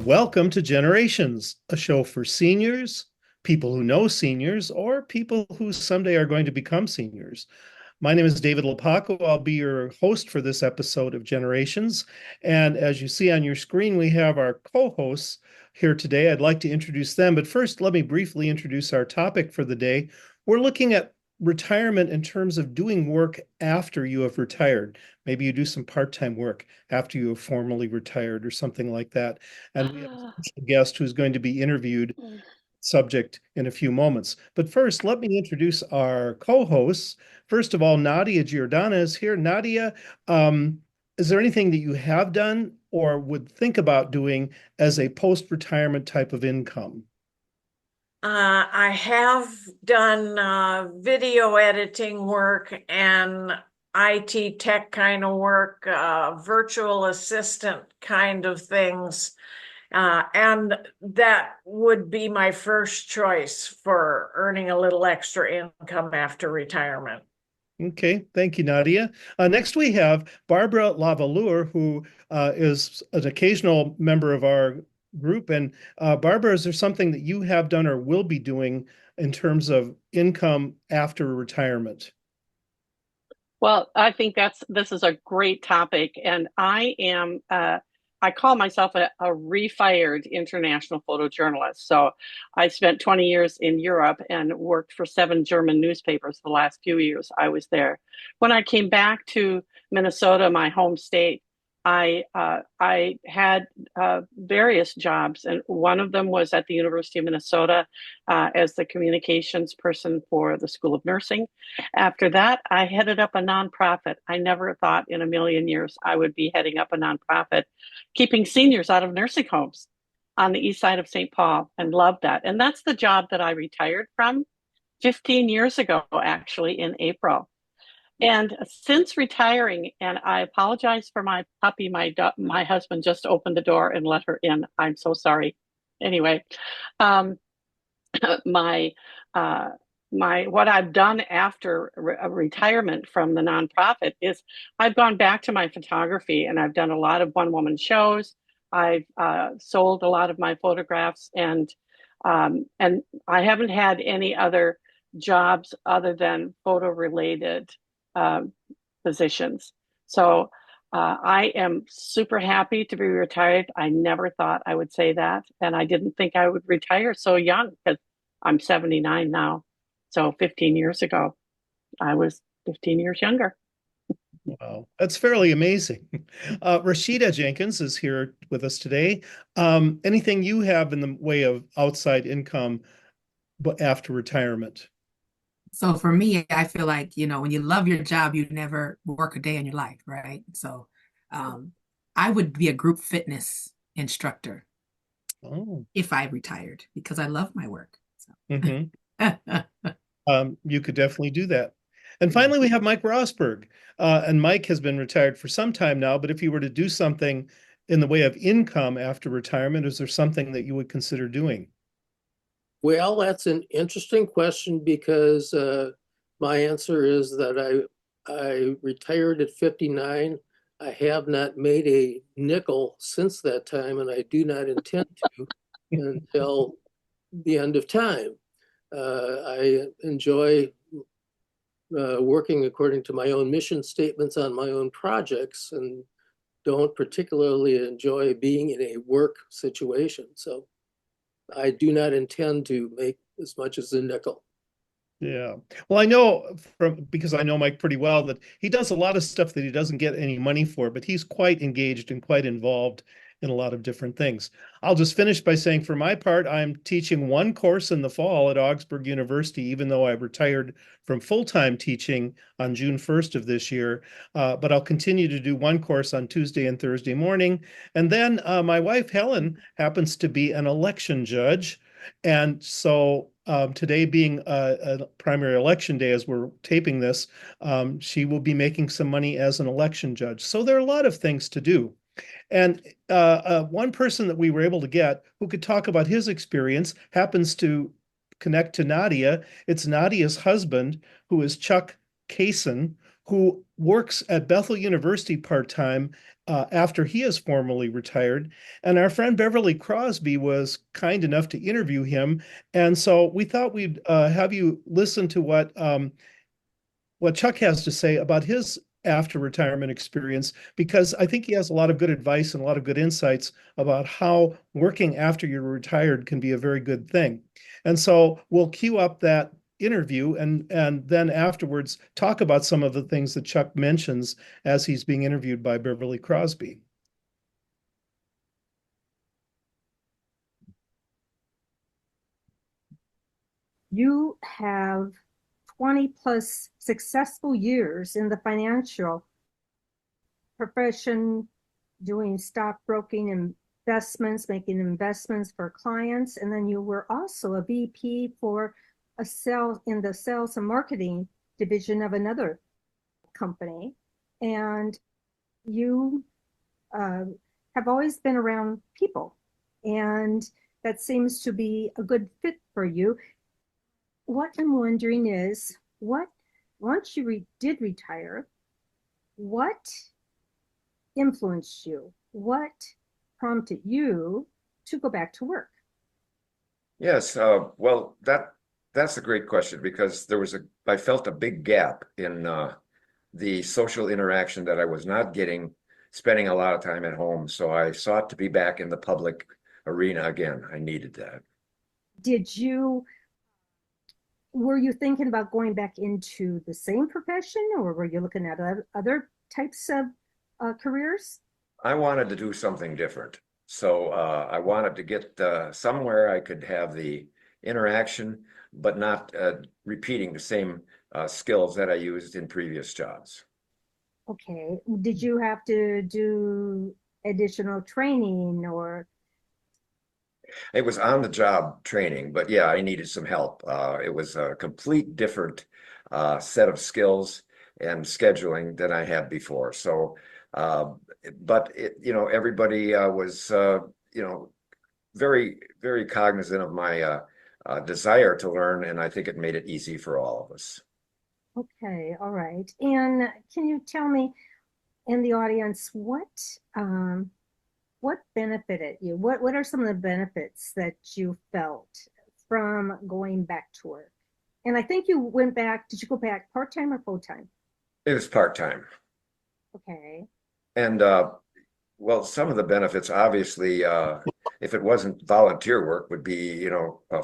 Welcome to Generations, a show for seniors, people who know seniors, or people who someday are going to become seniors. My name is David Lepaco. I'll be your host for this episode of Generations. And as you see on your screen, we have our co-hosts here today. I'd like to introduce them, but first, let me briefly introduce our topic for the day. We're looking at retirement in terms of doing work after you have retired. Maybe you do some part-time work after you have formally retired or something like that. And we have a special guest who's going to be interviewed subject in a few moments. But first, let me introduce our co-hosts. First of all, Nadia Giordana is here. Nadia, is there anything that you have done or would think about doing as a post-retirement type of income? I have done video editing work and IT tech kind of work, virtual assistant kind of things. And that would be my first choice for earning a little extra income after retirement. Okay, thank you, Nadia. Next, we have Barbara Lavalure, who is an occasional member of our group. And Barbara, is there something that you have done or will be doing in terms of income after retirement? Well, I think this is a great topic, and I call myself a refired international photojournalist. So I spent 20 years in Europe and worked for 7 German newspapers the last few years I was there. When I came back to Minnesota, my home state, I had various jobs, and one of them was at the University of Minnesota as the communications person for the School of Nursing. After that, I headed up a nonprofit. I never thought in a million years I would be heading up a nonprofit, keeping seniors out of nursing homes on the east side of St. Paul, and loved that. And that's the job that I retired from 15 years ago, actually, in April. And since retiring, and I apologize for my puppy, my husband just opened the door and let her in. I'm so sorry. Anyway, um, my what I've done after retirement from the nonprofit is I've gone back to my photography, and I've done a lot of one-woman shows. I've sold a lot of my photographs, and I haven't had any other jobs other than photo related um, positions. So I am super happy to be retired. I never thought I would say that, and I didn't think I would retire so young because I'm 79 now. So 15 years ago, I was 15 years younger. Wow, that's fairly amazing. Rashida Jenkins is here with us today. Anything you have in the way of outside income but after retirement? So for me, I feel like, when you love your job, you never work a day in your life, right? So um, I would be a group fitness instructor Oh. if I retired because I love my work. So. Mhm. You could definitely do that. And finally, we have Mike Rosberg. And Mike has been retired for some time now, but if you were to do something in the way of income after retirement, is there something that you would consider doing? Well, that's an interesting question because my answer is that I retired at 59. I have not made a nickel since that time, and I do not intend to until the end of time. I enjoy working according to my own mission statements on my own projects and don't particularly enjoy being in a work situation. So I do not intend to make as much as a nickel. Yeah. Well, I know because I know Mike pretty well that he does a lot of stuff that he doesn't get any money for, but he's quite engaged and quite involved in a lot of different things. I'll just finish by saying for my part, I'm teaching one course in the fall at Augsburg University, even though I retired from full-time teaching on June 1st of this year. But I'll continue to do one course on Tuesday and Thursday morning. And then my wife, Helen, happens to be an election judge. And so today being a primary election day as we're taping this, she will be making some money as an election judge. So there are a lot of things to do. And one person that we were able to get who could talk about his experience happens to connect to Nadia. It's Nadia's husband, who is Chuck Kasun, who works at Bethel University part-time after he is formally retired. And our friend Beverly Crosby was kind enough to interview him. And so we thought we'd have you listen to what Chuck has to say about his after retirement experience, because I think he has a lot of good advice and a lot of good insights about how working after you're retired can be a very good thing. And so we'll queue up that interview and then afterwards talk about some of the things that Chuck mentions as he's being interviewed by Beverly Crosby. You have 20 plus successful years in the financial profession, doing stockbroking, investments, making investments for clients. And then you were also a VP for in the sales and marketing division of another company. And you have always been around people. And that seems to be a good fit for you. What I'm wondering is, once you did retire, what influenced you? What prompted you to go back to work? Yes, well, that's a great question, because I felt a big gap in the social interaction that I was not getting, spending a lot of time at home. So I sought to be back in the public arena again. I needed that. Were you thinking about going back into the same profession, or were you looking at other types of careers? I wanted to do something different. So I wanted to get somewhere I could have the interaction, but not repeating the same skills that I used in previous jobs. Okay. Did you have to do additional training or? It was on the job training, but yeah, I needed some help. It was a complete different set of skills and scheduling than I had before. So, but everybody was, very, very cognizant of my desire to learn, and I think it made it easy for all of us. Okay, all right. And can you tell me in the audience what benefited you? What are some of the benefits that you felt from going back to work? And I think you went back, did you go back part-time or full-time? It was part-time. Okay. And well, some of the benefits, obviously, if it wasn't volunteer work, would be,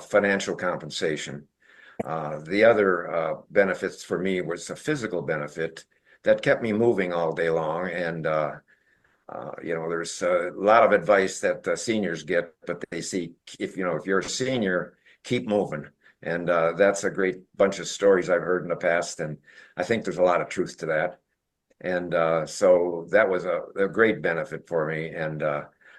financial compensation. The other benefits for me was a physical benefit that kept me moving all day long. And, there's a lot of advice that seniors get, but they see if you're a senior, keep moving. And that's a great bunch of stories I've heard in the past. And I think there's a lot of truth to that. And so that was a great benefit for me. And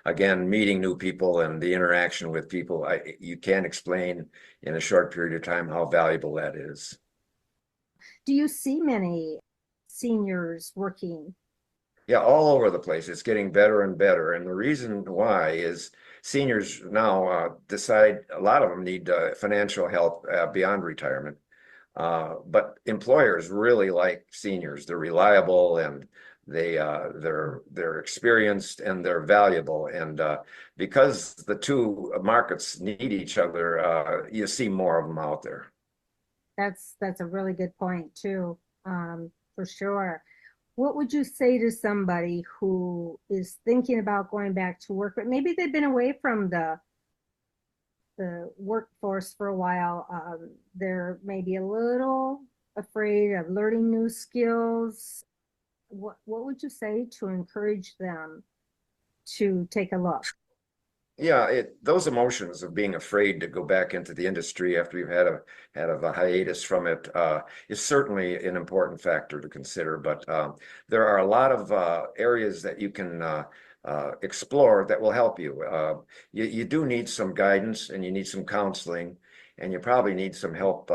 again, meeting new people and the interaction with people, you can't explain in a short period of time how valuable that is. Do you see many seniors working? Yeah, all over the place. It's getting better and better. And the reason why is seniors now decide a lot of them need financial help beyond retirement. But employers really like seniors. They're reliable, and they're experienced, and they're valuable. And because the two markets need each other, you see more of them out there. That's a really good point too, for sure. What would you say to somebody who is thinking about going back to work, but maybe they've been away from the workforce for a while? They're maybe a little afraid of learning new skills. What would you say to encourage them to take a look? Yeah, those emotions of being afraid to go back into the industry after you've had a hiatus from it is certainly an important factor to consider. But there are a lot of areas that you can explore that will help you. You do need some guidance, and you need some counseling, and you probably need some help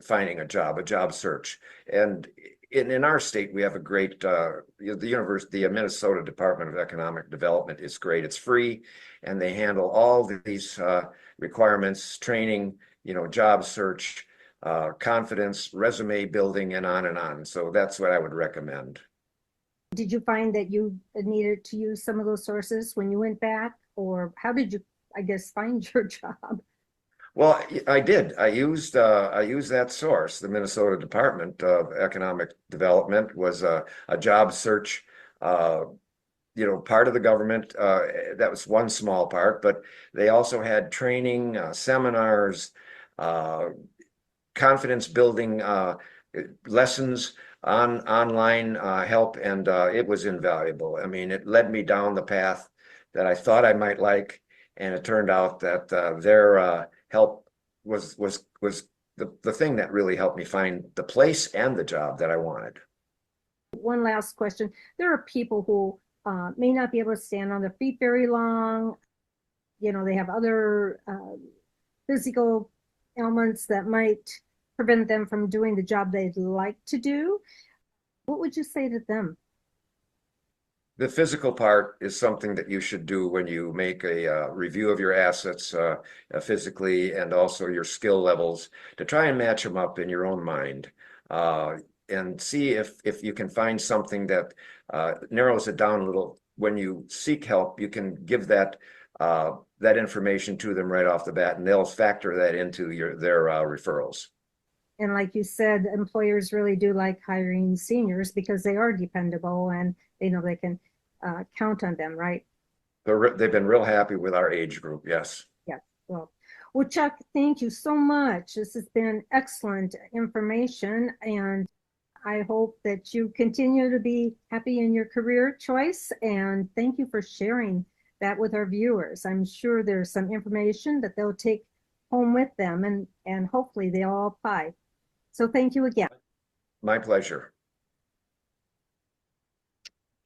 finding a job search. And in our state, we have a great, the Minnesota Department of Economic Development is great. It's free, and they handle all these requirements, training, job search. confidence, resume building, and on and on. So that's what I would recommend. Did you find that you needed to use some of those sources when you went back, or how did you, I guess, find your job? Well, I did. I used that source. The Minnesota Department of Economic Development was a job search, part of the government. That was one small part, but they also had training, seminars, uh, confidence building lessons on online help, and it was invaluable. I mean, it led me down the path that I thought I might like, and it turned out that their help was the thing that really helped me find the place and the job that I wanted. One last question. There are people who may not be able to stand on their feet very long. They have other physical ailments that might prevent them from doing the job they'd like to do. What would you say to them? The physical part is something that you should do when you make a review of your assets physically, and also your skill levels, to try and match them up in your own mind, and see if you can find something that narrows it down a little. When you seek help, you can give that information to them right off the bat, and they'll factor that into their referrals. And like you said, employers really do like hiring seniors because they are dependable and they know they can count on them, right? They've been real happy with our age group, yes. Yeah. Well, Chuck, thank you so much. This has been excellent information, and I hope that you continue to be happy in your career choice. And thank you for sharing that with our viewers. I'm sure there's some information that they'll take home with them, and hopefully they'll all apply. So thank you again. My pleasure.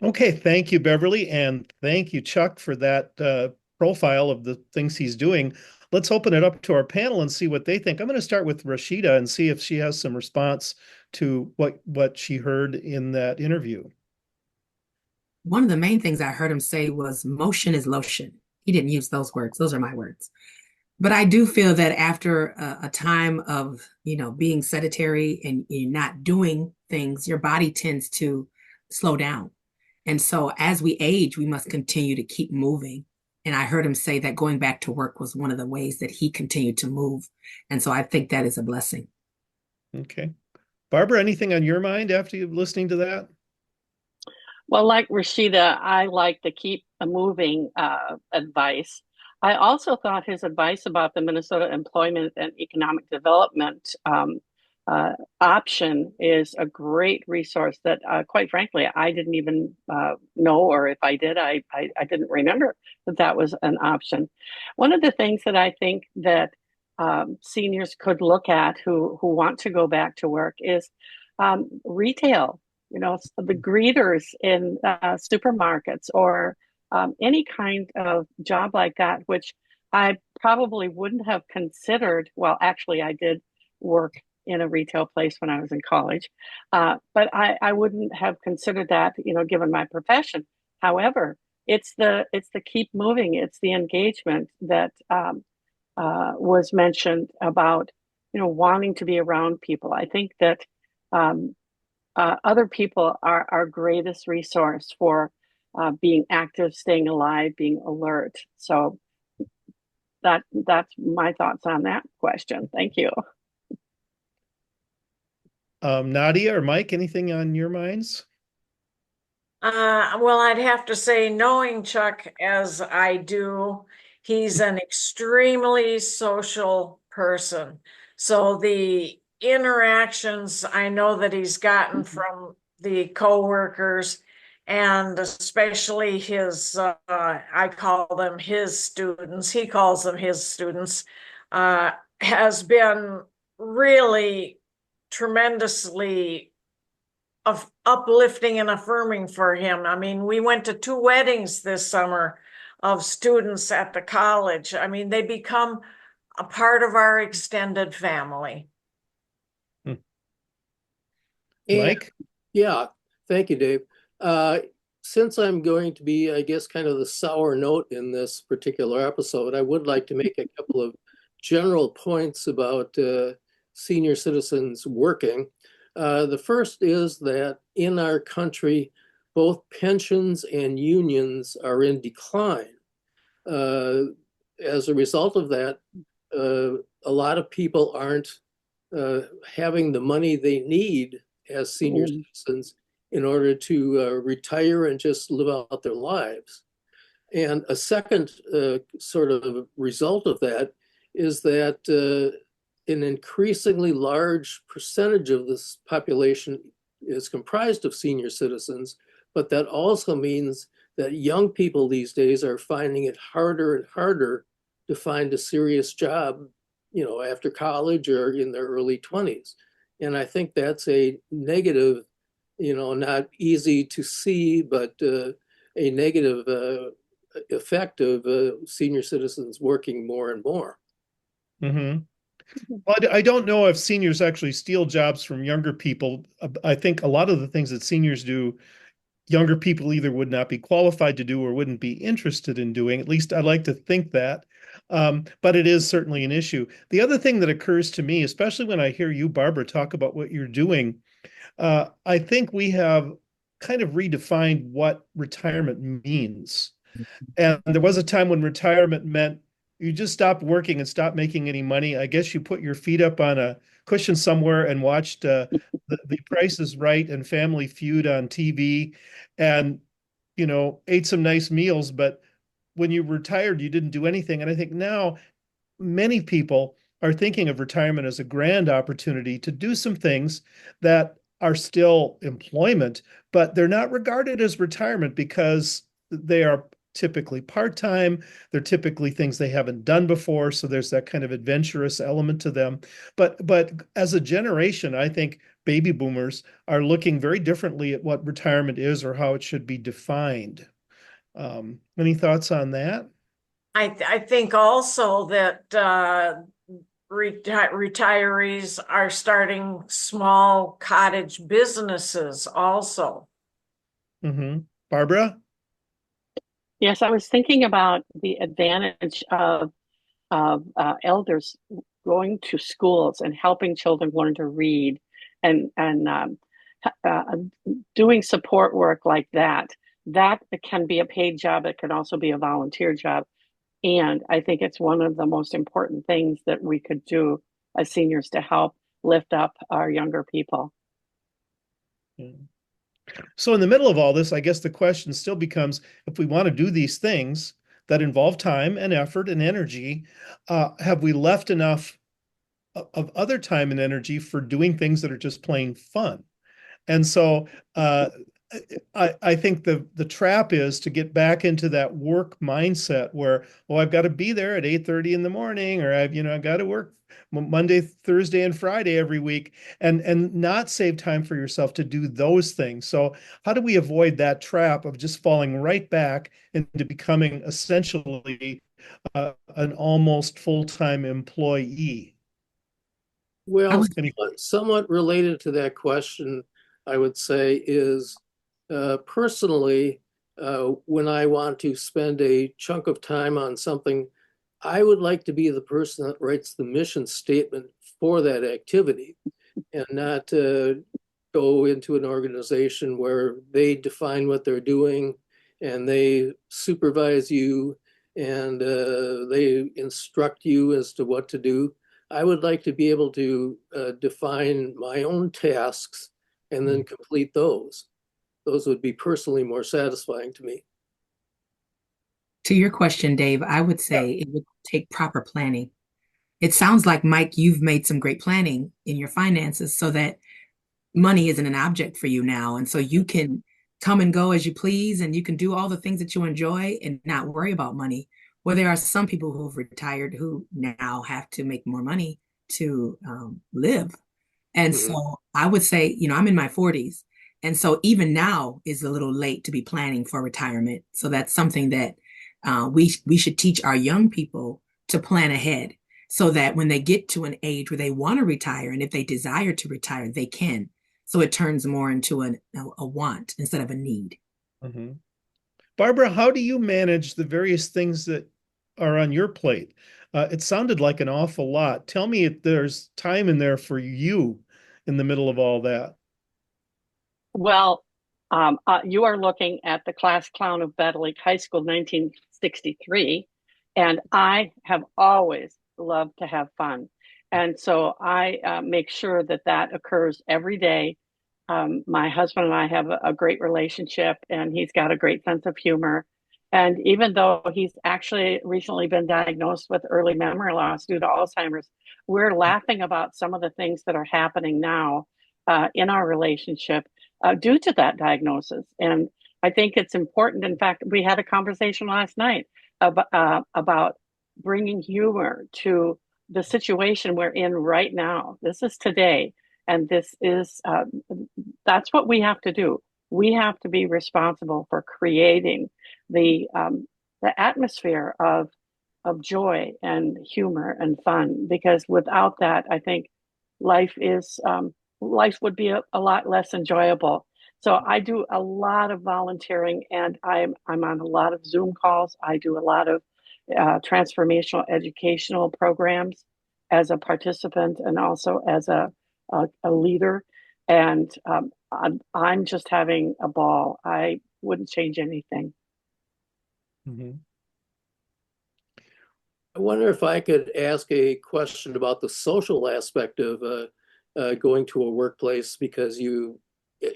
Okay, thank you, Beverly, and thank you, Chuck, for that profile of the things he's doing. Let's open it up to our panel and see what they think. I'm going to start with Rashida and see if she has some response to what she heard in that interview. One of the main things I heard him say was motion is lotion. He didn't use those words. Those are my words. But I do feel that after a time of, being sedentary and you're not doing things, your body tends to slow down. And so as we age, we must continue to keep moving. And I heard him say that going back to work was one of the ways that he continued to move. And so I think that is a blessing. Okay. Barbara, anything on your mind after you listening to that? Well, like Rashida, I like the keep moving advice. I also thought his advice about the Minnesota Employment and Economic Development option is a great resource that, quite frankly, I didn't even know, or if I did, I didn't remember that was an option. One of the things that I think that seniors could look at who want to go back to work is retail, the greeters in supermarkets, or any kind of job like that, which I probably wouldn't have considered. Well, actually, I did work in a retail place when I was in college, but I wouldn't have considered that, given my profession. However, it's the keep moving, it's the engagement that was mentioned about, wanting to be around people. I think that other people are our greatest resource for being active, staying alive, being alert. So that's my thoughts on that question. Thank you. Nadia or Mike, anything on your minds? Well, I'd have to say, knowing Chuck as I do, he's an extremely social person. So the interactions I know that he's gotten from the coworkers, and especially his, I call them his students, he calls them his students, has been really tremendously uplifting and affirming for him. I mean, we went to 2 weddings this summer of students at the college. I mean, they become a part of our extended family. Mike? Yeah, thank you, Dave. Since I'm going to be, I guess, kind of the sour note in this particular episode, I would like to make a couple of general points about senior citizens working. The first is that in our country, both pensions and unions are in decline. As a result of that, a lot of people aren't having the money they need as senior citizens in order to retire and just live out their lives. And a second sort of result of that is that an increasingly large percentage of this population is comprised of senior citizens, but that also means that young people these days are finding it harder and harder to find a serious job, after college or in their early 20s. And I think that's a negative, not easy to see, but a negative effect of senior citizens working more and more. Mm-hmm. Well, I don't know if seniors actually steal jobs from younger people. I think a lot of the things that seniors do, younger people either would not be qualified to do or wouldn't be interested in doing. At least I like to think that. But it is certainly an issue. The other thing that occurs to me, especially when I hear you, Barbara, talk about what you're doing, I think we have kind of redefined what retirement means. And there was a time when retirement meant you just stopped working and stopped making any money. I guess you put your feet up on a cushion somewhere and watched the Price is Right and Family Feud on TV and, ate some nice meals. But when you retired, you didn't do anything. And I think now many people are thinking of retirement as a grand opportunity to do some things that are still employment, but they're not regarded as retirement because they are typically part-time. They're typically things they haven't done before. So there's that kind of adventurous element to them. But as a generation, I think baby boomers are looking very differently at what retirement is or how it should be defined. Any thoughts on that? I think also that retirees are starting small cottage businesses also. Mm-hmm. Barbara? Yes, I was thinking about the advantage of elders going to schools and helping children learn to read and uh, doing support work like that. That can be a paid job. It can also be a volunteer job. And I think it's one of the most important things that we could do as seniors to help lift up our younger people. So in the middle of all this, I guess the question still becomes, if we want to do these things that involve time and effort and energy, have we left enough of other time and energy for doing things that are just plain fun? And so I think the trap is to get back into that work mindset where, well, I've got to be there at 8:30 in the morning, or I've got to work Monday, Thursday, and Friday every week, and not save time for yourself to do those things. So how do we avoid that trap of just falling right back into becoming essentially an almost full-time employee? Well, Any- somewhat related to that question, I would say is personally, when I want to spend a chunk of time on something, I would like to be the person that writes the mission statement for that activity and not go into an organization where they define what they're doing and they supervise you and they instruct you as to what to do. I would like to be able to define my own tasks and then complete those. Those would be personally more satisfying to me. To your question, Dave, I would say it would take proper planning. It sounds like, Mike, you've made some great planning in your finances so that money isn't an object for you now. And so you can come and go as you please, and you can do all the things that you enjoy and not worry about money. Where there are some people who've retired who now have to make more money to live. And so I would say, I'm in my 40s. And so even now is a little late to be planning for retirement. So that's something that we should teach our young people to plan ahead so that when they get to an age where they want to retire, and if they desire to retire, they can. So it turns more into a want instead of a need. Mhm. Barbara, how do you manage the various things that are on your plate? It sounded like an awful lot. Tell me if there's time in there for you in the middle of all that. Well, you are looking at the class clown of Battle Lake High School, 1963, and I have always loved to have fun. And so I make sure that that occurs every day. My husband and I have a great relationship, and he's got a great sense of humor. And even though he's actually recently been diagnosed with early memory loss due to Alzheimer's, we're laughing about some of the things that are happening now in our relationship due to that diagnosis. And I think it's important. In fact, we had a conversation last night about bringing humor to the situation we're in right now. This is today, and this is that's what we have to do. We have to be responsible for creating the atmosphere of joy and humor and fun. Because without that, I think life is life would be a lot less enjoyable. So I do a lot of volunteering, and I'm on a lot of Zoom calls. I do a lot of transformational educational programs as a participant and also as a leader. And I'm just having a ball. I wouldn't change anything. Mhm. I wonder if I could ask a question about the social aspect of going to a workplace because you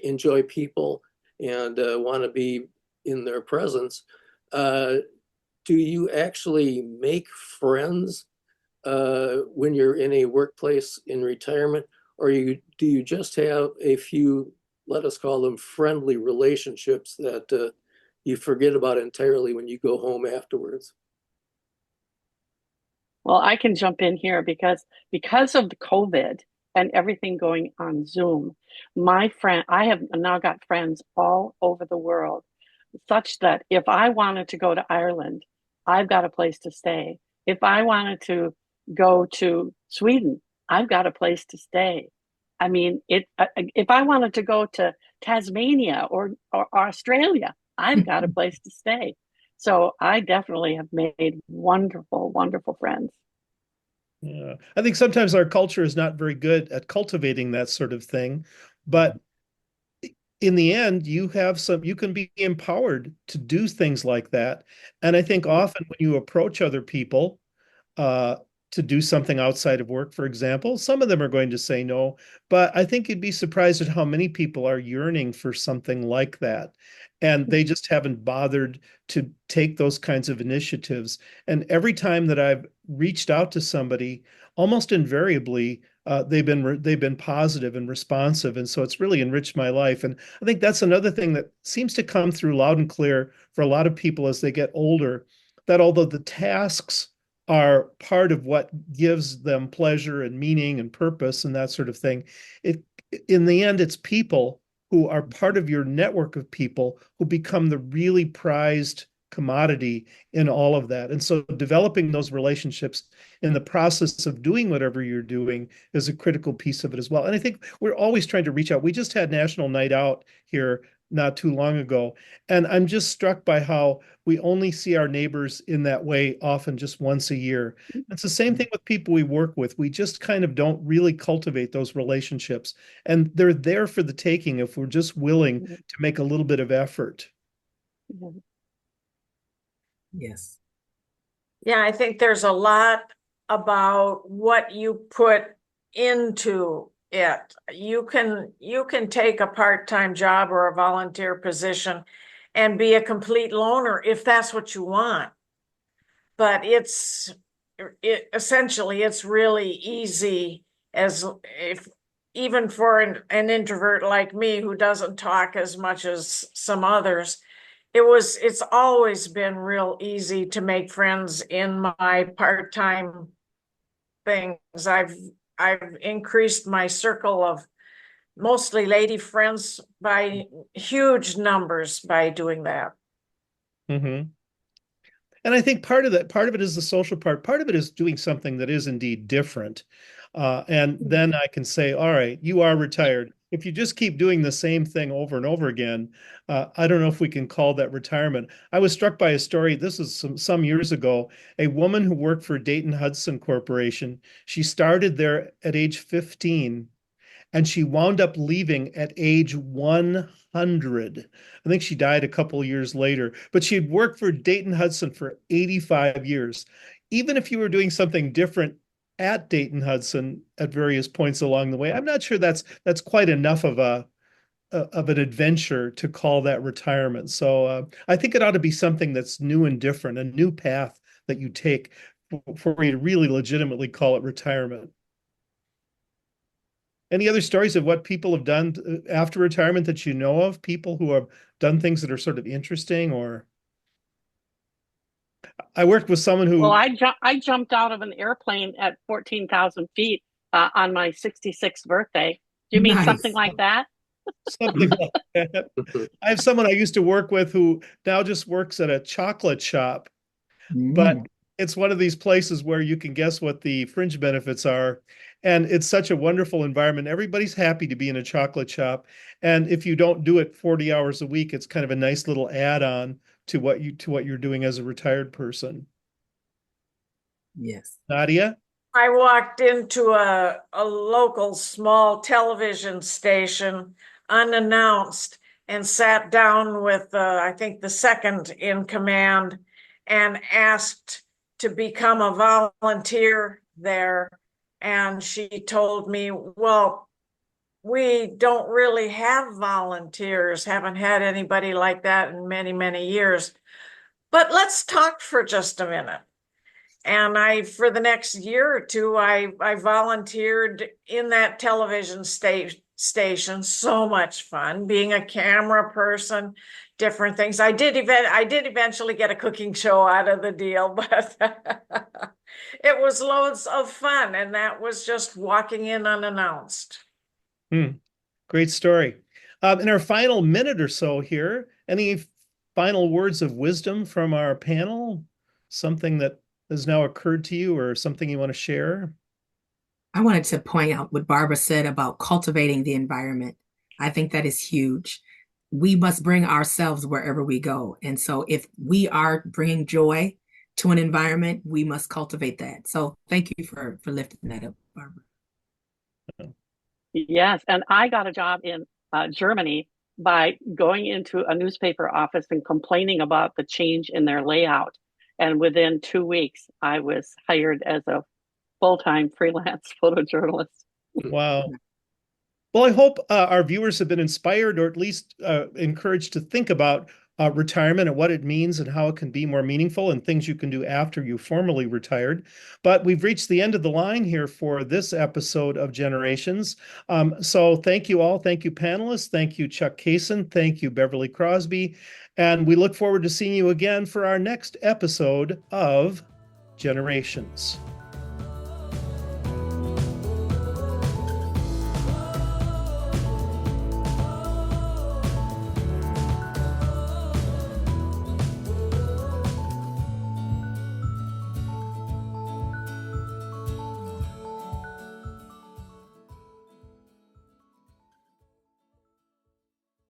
enjoy people and want to be in their presence. Do you actually make friends when you're in a workplace in retirement, or do you just have a few, let us call them friendly relationships that you forget about entirely when you go home afterwards? Well, I can jump in here because of the COVID and everything going on Zoom, I have now got friends all over the world, such that if I wanted to go to Ireland, I've got a place to stay. If I wanted to go to Sweden, I've got a place to stay. I mean, if I wanted to go to Tasmania or Australia, I've got a place to stay. So I definitely have made wonderful, wonderful friends. Yeah. I think sometimes our culture is not very good at cultivating that sort of thing, but in the end, you can be empowered to do things like that. And I think often when you approach other people, uh, to do something outside of work, for example, some of them are going to say no, but I think you'd be surprised at how many people are yearning for something like that. And they just haven't bothered to take those kinds of initiatives. And every time that I've reached out to somebody, almost invariably, they've been positive and responsive, and so it's really enriched my life. And I think that's another thing that seems to come through loud and clear for a lot of people as they get older, that although the tasks are part of what gives them pleasure and meaning and purpose and that sort of thing, it in the end it's people who are part of your network of people who become the really prized commodity in all of that. And so developing those relationships in the process of doing whatever you're doing is a critical piece of it as well. And I think we're always trying to reach out. We just had National Night Out here not too long ago, and I'm just struck by how we only see our neighbors in that way often just once a year. It's the same thing with people we work with. We just kind of don't really cultivate those relationships, and they're there for the taking if we're just willing to make a little bit of effort. Yes. Yeah, I think there's a lot about what you put into it. You can take a part-time job or a volunteer position and be a complete loner if that's what you want. But essentially it's really easy, as if even for an introvert like me who doesn't talk as much as some others, it's always been real easy to make friends in my part-time things. I've increased my circle of mostly lady friends by huge numbers by doing that. Mm-hmm. And I think part of it is the social part. Part of it is doing something that is indeed different. And then I can say, all right, you are retired. if you just keep doing the same thing over and over again, I don't know if we can call that retirement. I was struck by a story. This is some years ago. A woman who worked for Dayton Hudson Corporation. She started there at age 15 and she wound up leaving at age 100. I think she died a couple years later, but she had worked for Dayton Hudson for 85 years. Even if you were doing something different at Dayton Hudson at various points along the way, I'm not sure that's quite enough of an adventure to call that retirement. So I think it ought to be something that's new and different, a new path that you take for you to really legitimately call it retirement. Any other stories of what people have done after retirement that you know of? People who have done things that are sort of interesting, or I worked with someone who. Well, I jumped out of an airplane at 14,000 feet on my 66th birthday. Do you mean Nice. something like that? Something like that. I have someone I used to work with who now just works at a chocolate shop, but it's one of these places where you can guess what the fringe benefits are. And it's such a wonderful environment. Everybody's happy to be in a chocolate shop. And if you don't do it 40 hours a week, it's kind of a nice little add-on to what you're doing as a retired person. Yes. Nadia? I walked into a local small television station unannounced and sat down with, I think, the second in command and asked to become a volunteer there. And she told me, well, we don't really have volunteers, haven't had anybody like that in many, many years. But let's talk for just a minute. And for the next year or two, I volunteered in that television station. So much fun being a camera person, different things. I did eventually get a cooking show out of the deal, but it was loads of fun. And that was just walking in unannounced. Great story. In our final minute or so here, any final words of wisdom from our panel? Something that has now occurred to you or something you want to share? I wanted to point out what Barbara said about cultivating the environment. I think that is huge. We must bring ourselves wherever we go. And so if we are bringing joy to an environment, we must cultivate that. So thank you for lifting that up, Barbara. Yes, and I got a job in Germany by going into a newspaper office and complaining about the change in their layout. And within 2 weeks, I was hired as a full-time freelance photojournalist. Wow. Well, I hope our viewers have been inspired or at least encouraged to think about retirement and what it means and how it can be more meaningful and things you can do after you formally retired. But we've reached the end of the line here for this episode of Generations. So thank you all. Thank you, panelists. Thank you, Chuck Kasun. Thank you, Beverly Crosby. And we look forward to seeing you again for our next episode of Generations.